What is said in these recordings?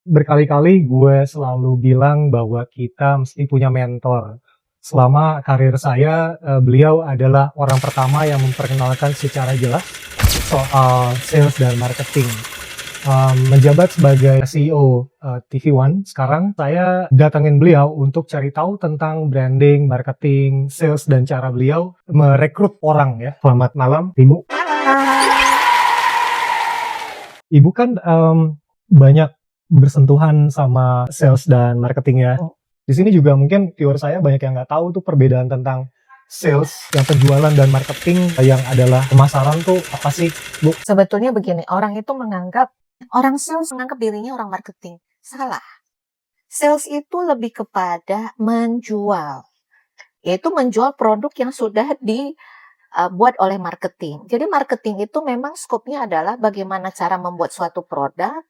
Berkali-kali gue selalu bilang bahwa kita mesti punya mentor. Selama karir saya, beliau adalah orang pertama yang memperkenalkan secara jelas soal sales dan marketing. Menjabat sebagai CEO TV One, sekarang saya datangin beliau untuk cari tahu tentang branding, marketing, sales, dan cara beliau merekrut orang ya. Selamat malam, Ibu. Ibu kan banyak bersentuhan sama sales dan marketing ya. Di sini juga mungkin viewer saya banyak yang nggak tahu tuh perbedaan tentang sales, yang penjualan dan marketing, yang adalah pemasaran tuh apa sih, Bu? Sebetulnya begini, orang sales menganggap dirinya orang marketing. Salah. Sales itu lebih kepada menjual. Yaitu menjual produk yang sudah dibuat oleh marketing. Jadi marketing itu memang skopnya adalah bagaimana cara membuat suatu produk,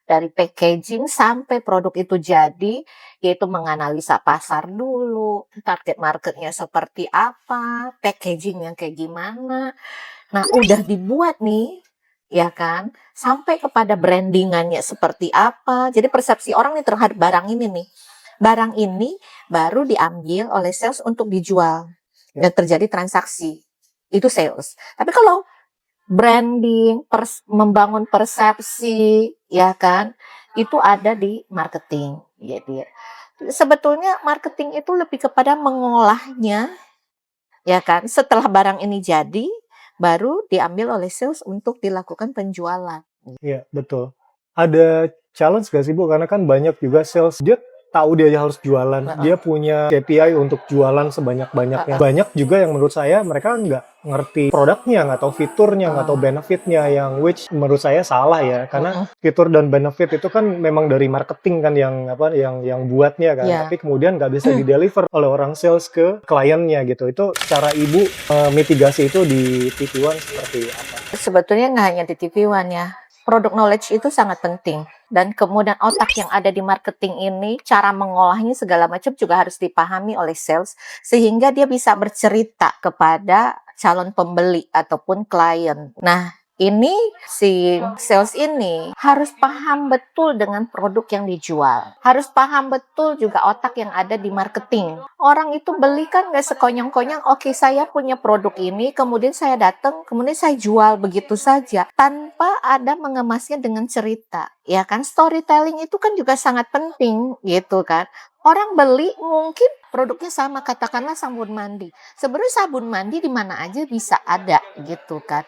dari packaging sampai produk itu jadi, yaitu menganalisa pasar dulu, target marketnya seperti apa, packaging yang kayak gimana. Nah, udah dibuat nih, ya kan, sampai kepada brandingannya seperti apa. Jadi persepsi orang nih terhadap barang ini nih. Barang ini baru diambil oleh sales untuk dijual dan terjadi transaksi. Itu sales. Tapi kalau branding, membangun persepsi, ya kan, itu ada di marketing. Jadi sebetulnya marketing itu lebih kepada mengolahnya, ya kan. Setelah barang ini jadi, baru diambil oleh sales untuk dilakukan penjualan. Iya, betul. Ada challenge gak sih, Bu? Karena kan banyak juga sales, dia tahu dia harus jualan, dia punya KPI untuk jualan sebanyak-banyaknya. Banyak juga yang menurut saya mereka nggak ngerti produknya, nggak tahu fiturnya, nggak tahu benefitnya, yang which menurut saya salah ya. Karena fitur dan benefit itu kan memang dari marketing kan yang buatnya kan. Tapi kemudian nggak bisa di-deliver oleh orang sales ke kliennya gitu. Itu cara Ibu mitigasi itu di TV One seperti apa? Sebetulnya nggak hanya di TV One ya. Product knowledge itu sangat penting. Dan kemudian otak yang ada di marketing ini, cara mengolahnya segala macam juga harus dipahami oleh sales. Sehingga dia bisa bercerita kepada calon pembeli ataupun klien. Nah, ini si sales ini harus paham betul dengan produk yang dijual. Harus paham betul juga otak yang ada di marketing. Orang itu beli kan nggak sekonyong-konyong, oke saya punya produk ini, kemudian saya datang, kemudian saya jual begitu saja. Tanpa ada mengemasnya dengan cerita. Ya kan, storytelling itu kan juga sangat penting gitu kan. Orang beli mungkin produknya sama, katakanlah sabun mandi. Sebenarnya sabun mandi di mana aja bisa ada gitu kan.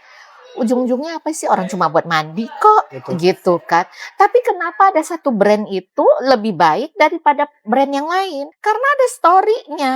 Ujung-ujungnya apa sih, orang cuma buat mandi kok gitu kan. Tapi kenapa ada satu brand itu lebih baik daripada brand yang lain? Karena ada story-nya,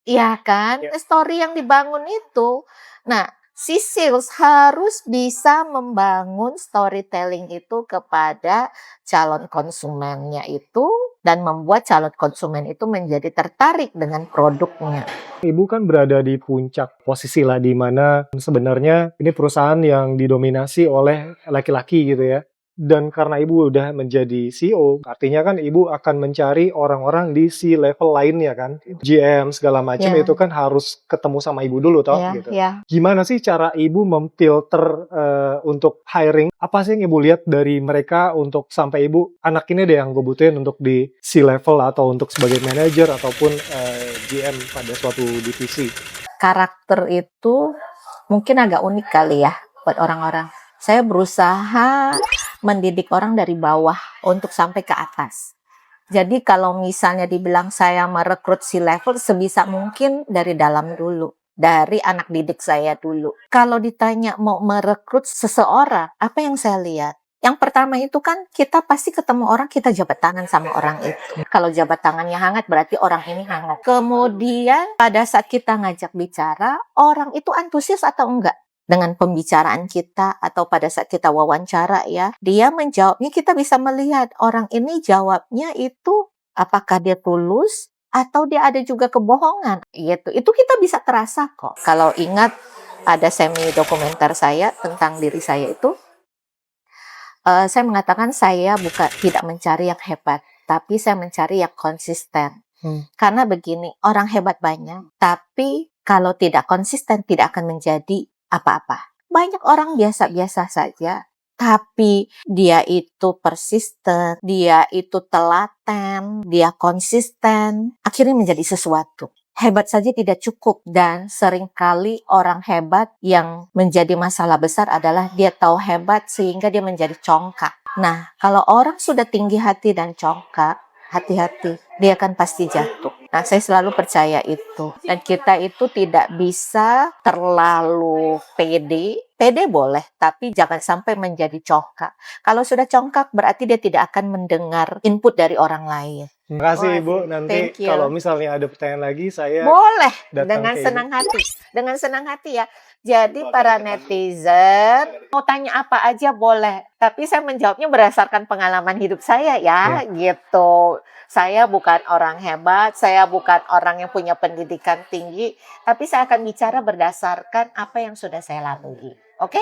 ya kan? Story yang dibangun itu. Nah, si sales harus bisa membangun storytelling itu kepada calon konsumennya itu dan membuat calon konsumen itu menjadi tertarik dengan produknya. Ibu kan berada di puncak posisi lah, di mana sebenarnya ini perusahaan yang didominasi oleh laki-laki gitu ya. Dan karena Ibu udah menjadi CEO, artinya kan Ibu akan mencari orang-orang di C-level lainnya kan. GM segala macam itu kan harus ketemu sama Ibu dulu toh gitu. Gimana sih cara Ibu memfilter untuk hiring? Apa sih yang Ibu lihat dari mereka untuk sampai Ibu, anak ini deh yang gue butuhin untuk di C-level atau untuk sebagai manajer ataupun GM pada suatu divisi? Karakter itu mungkin agak unik kali ya buat orang-orang. Saya berusaha mendidik orang dari bawah untuk sampai ke atas. Jadi kalau misalnya dibilang saya merekrut C-level, sebisa mungkin dari dalam dulu. Dari anak didik saya dulu. Kalau ditanya mau merekrut seseorang, apa yang saya lihat? Yang pertama itu kan kita pasti ketemu orang, kita jabat tangan sama orang itu. Kalau jabat tangannya hangat berarti orang ini hangat. Kemudian pada saat kita ngajak bicara, orang itu antusias atau enggak dengan pembicaraan kita, atau pada saat kita wawancara ya, dia menjawabnya, kita bisa melihat orang ini jawabnya itu apakah dia tulus atau dia ada juga kebohongan gitu. Itu kita bisa terasa kok. Kalau ingat ada semi dokumenter saya tentang diri saya itu, saya mengatakan saya tidak mencari yang hebat, tapi saya mencari yang konsisten. Karena begini, orang hebat banyak, tapi kalau tidak konsisten tidak akan menjadi apa-apa. Banyak orang biasa-biasa saja, tapi dia itu persisten, dia itu telaten, dia konsisten, akhirnya menjadi sesuatu. Hebat saja tidak cukup, dan seringkali orang hebat yang menjadi masalah besar adalah dia tahu hebat sehingga dia menjadi congkak. Nah, kalau orang sudah tinggi hati dan congkak, hati-hati, dia akan pasti jatuh. Nah, saya selalu percaya itu. Dan kita itu tidak bisa terlalu pede. Pede boleh, tapi jangan sampai menjadi congkak. Kalau sudah congkak, berarti dia tidak akan mendengar input dari orang lain. Terima kasih Wah, Ibu. Nanti thank kalau you. misalnya ada pertanyaan lagi, saya Boleh, datang dengan ke Ibu. senang hati. Dengan senang hati ya. Jadi para netizen, mau tanya apa aja boleh. Tapi saya menjawabnya berdasarkan pengalaman hidup saya ya, gitu. Saya bukan orang hebat, saya bukan orang yang punya pendidikan tinggi, tapi saya akan bicara berdasarkan apa yang sudah saya lalui. Oke?